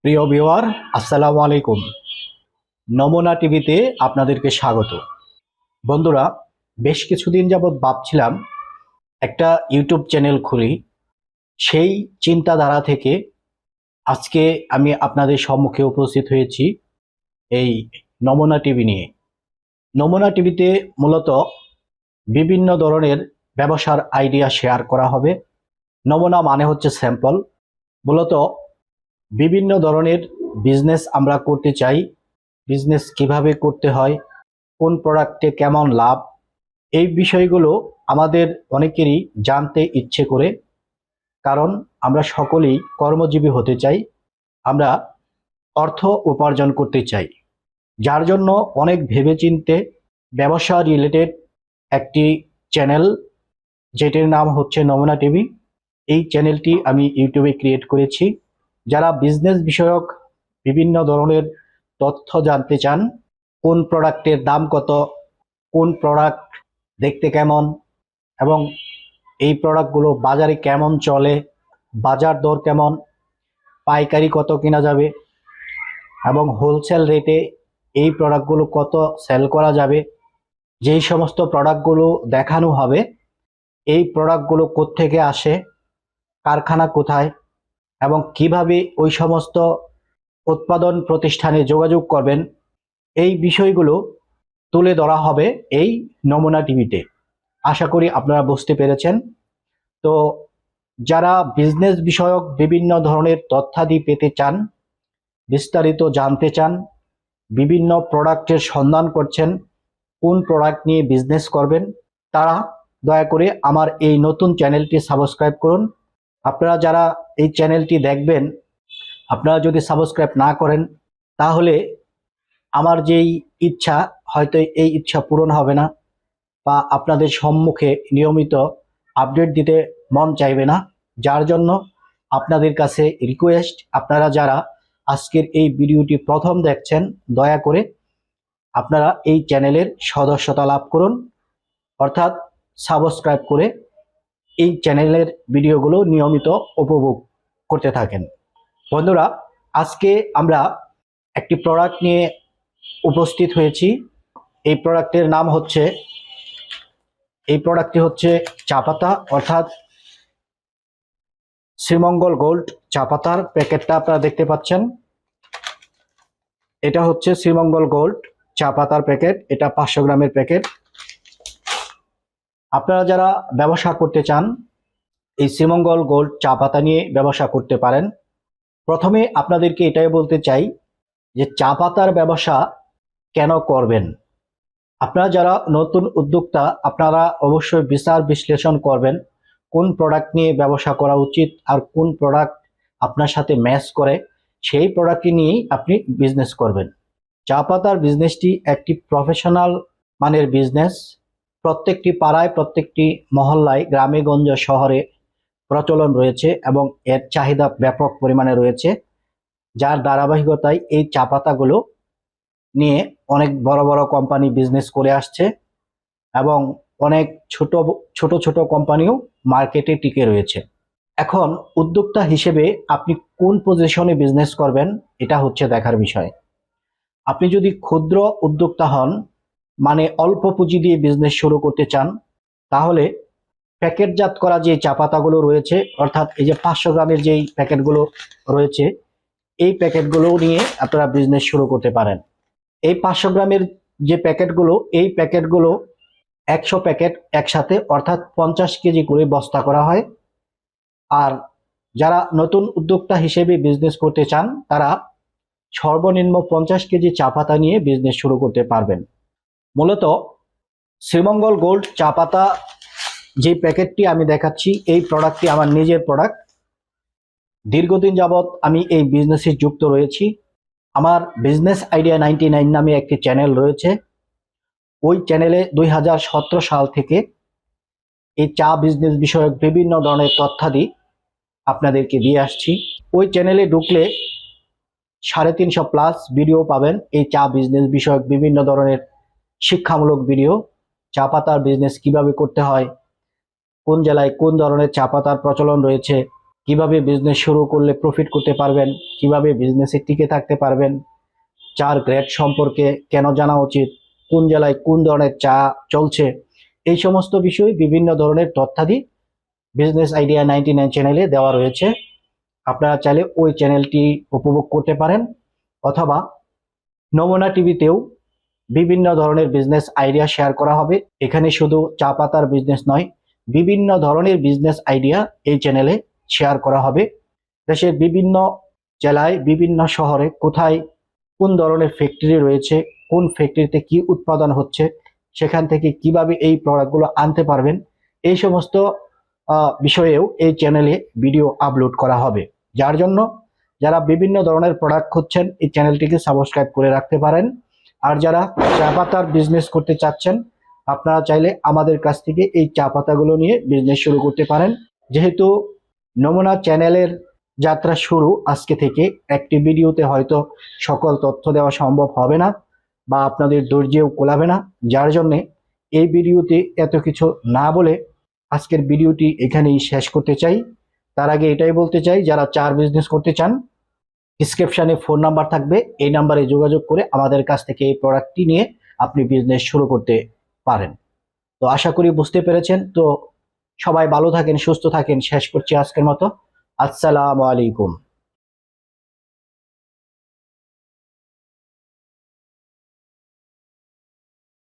প্রিয় ভিউয়ার, আসসালামু আলাইকুম। নমুনা টিভিতে আপনাদেরকে স্বাগত। বন্ধুরা, বেশ কিছুদিন যাবৎ ভাবছিলাম একটা ইউটিউব চ্যানেল খুলি। সেই চিন্তাধারা থেকে আজকে আমি আপনাদের সম্মুখে উপস্থিত হয়েছি এই নমুনা টিভি নিয়ে। নমুনা টিভিতে মূলত বিভিন্ন ধরনের ব্যবসার আইডিয়া শেয়ার করা হবে। নমুনা মানে হচ্ছে স্যাম্পল। মূলত বিভিন্ন ধরনের বিজনেস আমরা করতে চাই। বিজনেস কিভাবে করতে হয়, কোন প্রোডাক্টে কেমন লাভ, এই বিষয়গুলো আমাদের অনেকেরই জানতে ইচ্ছে করে। কারণ আমরা সকলেই কর্মজীবী হতে চাই, আমরা অর্থ উপার্জন করতে চাই। যার জন্য অনেক ভেবেচিন্তে ব্যবসা রিলেটেড একটি চ্যানেল, যেটির নাম হচ্ছে নমুনা টিভি। এই চ্যানেলটি আমি ইউটিউবে ক্রিয়েট করেছি। যারা বিজনেস বিষয়ক বিভিন্ন ধরনের তথ্য জানতে চান, কোন প্রোডাক্টের দাম কত, কোন প্রোডাক্ট দেখতে কেমন, এবং এই প্রোডাক্টগুলো বাজারে কেমন চলে, বাজার দর কেমন, পাইকারি কত কেনা যাবে এবং হোলসেল রেটে এই প্রোডাক্টগুলো কত সেল করা যাবে, যেই সমস্ত প্রোডাক্টগুলো দেখানো হবে এই প্রোডাক্টগুলো কোত্থেকে আসে, কারখানা কোথায়, এবং কিভাবে ওই সমস্ত উৎপাদন প্রতিষ্ঠানে যোগাযোগ করবেন, এই বিষয়গুলো তুলে ধরা হবে এই নমুনা টিভিতে। আশা করি আপনারা বুঝতে পেরেছেন। তো যারা বিজনেস বিষয়ক বিভিন্ন ধরনের তথ্যাদি পেতে চান, বিস্তারিত জানতে চান, বিভিন্ন প্রোডাক্টের সন্ধান করছেন, কোন প্রোডাক্ট নিয়ে বিজনেস করবেন, তারা দয়া করে আমার এই নতুন চ্যানেলটি সাবস্ক্রাইব করুন। আপনারা যারা এই চ্যানেলটি দেখবেন, আপনারা যদি সাবস্ক্রাইব না করেন তাহলে আমার যেই ইচ্ছা, হয়তো এই ইচ্ছা পূরণ হবে না, বা আপনাদের সম্মুখে নিয়মিত আপডেট দিতে মন চাইবে না। যার জন্য আপনাদের কাছে রিকোয়েস্ট, আপনারা যারা আজকের এই ভিডিওটি প্রথম দেখছেন, দয়া করে আপনারা এই চ্যানেলের সদস্যতা লাভ করুন, অর্থাৎ সাবস্ক্রাইব করে এই চ্যানেলের ভিডিওগুলো নিয়মিত উপভোগ করতে থাকেন। বন্ধুরা, আজকে আমরা একটি প্রোডাক্ট নিয়ে উপস্থিত হয়েছি। এই প্রোডাক্টটি হচ্ছে চা পাতা, অর্থাৎ শ্রীমঙ্গল গোল্ড চা পাতার প্যাকেটটা আপনারা দেখতে পাচ্ছেন। এটা হচ্ছে শ্রীমঙ্গল গোল্ড চা পাতার প্যাকেট, এটা 500 গ্রামের প্যাকেট। আপনারা যারা ব্যবসা করতে চান, এই শ্রীমঙ্গল গোল্ড চা পাতা নিয়ে ব্যবসা করতে পারেন। প্রথমে আপনাদেরকে এটাই বলতে চাই যে চা পাতার ব্যবসা কেন করবেন। আপনারা যারা নতুন উদ্যোক্তা, আপনারা অবশ্যই বিচার বিশ্লেষণ করবেন কোন প্রোডাক্ট নিয়ে ব্যবসা করা উচিত আর কোন প্রোডাক্ট আপনার সাথে ম্যাচ করে, সেই প্রোডাক্টটি নিয়েই আপনি বিজনেস করবেন। চা পাতার বিজনেসটি একটি প্রফেশনাল মানের বিজনেস। প্রত্যেকটি পাড়ায়, প্রত্যেকটি মহল্লায়, গ্রামে গঞ্জে শহরে প্রচলন রয়েছে এবং এর চাহিদা ব্যাপক পরিমাণে রয়েছে। যার ধারাবাহিকতায় এই চা পাতাগুলো নিয়ে অনেক বড় বড় কোম্পানি বিজনেস করে আসছে এবং অনেক ছোট ছোট ছোট কোম্পানিও মার্কেটে টিকে রয়েছে। এখন উদ্যোক্তা হিসেবে আপনি কোন পজিশনে বিজনেস করবেন, এটা হচ্ছে দেখার বিষয়। আপনি যদি ক্ষুদ্র উদ্যোক্তা হন, মানে অল্প পুঁজি দিয়ে বিজনেস শুরু করতে চান, তাহলে প্যাকেটজাত করা যে চা পাতাগুলো রয়েছে, অর্থাৎ এই যে 500 গ্রামের যেই প্যাকেটগুলো রয়েছে, এই প্যাকেটগুলো নিয়ে আপনারা বিজনেস শুরু করতে পারেন। এই 500 গ্রামের যে প্যাকেটগুলো, এই প্যাকেটগুলো 100 প্যাকেট একসাথে, অর্থাৎ 50 কেজি করে বস্তা করা হয়। আর যারা নতুন উদ্যোক্তা হিসেবে বিজনেস করতে চান, তারা সর্বনিম্ন 50 কেজি চা পাতা নিয়ে বিজনেস শুরু করতে পারবেন। মূলত শ্রীমঙ্গল গোল্ড চা পাতা যে প্যাকেটটি আমি দেখাচ্ছি, এই প্রোডাক্টটি আমার নিজের প্রোডাক্ট। দীর্ঘদিন যাবৎ আমি এই বিজনেসে যুক্ত রয়েছি। আমার বিজনেস আইডিয়া 99 নামে একটি চ্যানেল রয়েছে। ওই চ্যানেলে 2017 সাল থেকে এই চা বিজনেস বিষয়ক বিভিন্ন ধরনের তথ্যাদি আপনাদেরকে দিয়ে আসছি। ওই চ্যানেলে ঢুকলে 350+ ভিডিও পাবেন এই চা বিজনেস বিষয়ক বিভিন্ন ধরনের শিক্ষামূলক ভিডিও। চা পাতার বিজনেস কিভাবে করতে হয়, কোন জেলায় কোন ধরনের চা পাতার প্রচলন রয়েছে, কিভাবে বিজনেস শুরু করলে প্রফিট করতে পারবেন, কিভাবে বিজনেসে টিকে থাকতে পারবেন, চার গ্রেড সম্পর্কে কেন জানা উচিত, কোন জেলায় কোন ধরনের চা চলছে, এই সমস্ত বিষয় বিভিন্ন ধরনের তথ্যাদি বিজনেস আইডিয়া 99 চ্যানেলে দেওয়া রয়েছে। আপনারা চাইলে ওই চ্যানেলটি উপভোগ করতে পারেন, অথবা নমুনা টিভিতেও বিভিন্ন ধরনের বিজনেস আইডিয়া শেয়ার করা হবে। এখানে শুধু চা পাতার বিজনেস নয়, বিভিন্ন ধরনের বিজনেস আইডিয়া এই চ্যানেলে শেয়ার করা হবে। দেশের বিভিন্ন জেলায় বিভিন্ন শহরে কোথায় কোন ধরনের ফ্যাক্টরি রয়েছে, কোন ফ্যাক্টরিতে কি উৎপাদন হচ্ছে, সেখান থেকে কিভাবে এই প্রোডাক্টগুলো আনতে পারবেন, এই সমস্ত বিষয়েও এই চ্যানেলে ভিডিও আপলোড করা হবে। যার জন্য যারা বিভিন্ন ধরনের প্রোডাক্ট খুঁজছেন এই চ্যানেলটিকে সাবস্ক্রাইব করে রাখতে পারেন। আর যারা চা পাতার বিজনেস করতে চাচ্ছেন, আপনারা চাইলে আমাদের কাছ থেকে এই চা পাতাগুলো নিয়ে বিজনেস শুরু করতে পারেন। যেহেতু নমুনা চ্যানেলের যাত্রা শুরু আজকে থেকে, একটি ভিডিওতে হয়তো সকল তথ্য দেওয়া সম্ভব হবে না বা আপনাদের ধৈর্যও কোলাবে না, যার জন্যে এই ভিডিওতে এত কিছু না বলে আজকের ভিডিওটি এখানেই শেষ করতে চাই। তার আগে এটাই বলতে চাই, যারা চার বিজনেস করতে চান, ডিসক্রিপশনে ফোন নাম্বার থাকবে, এই নাম্বারে যোগাযোগ করে আমাদের কাছ থেকে এই প্রোডাক্টটি নিয়ে আপনি বিজনেস শুরু করতে পারেন। তো আশা করি বুঝতে পেরেছেন। তো সবাই ভালো থাকেন, সুস্থ থাকেন। শেষ করছি আজকের মতো। আসসালামু আলাইকুম।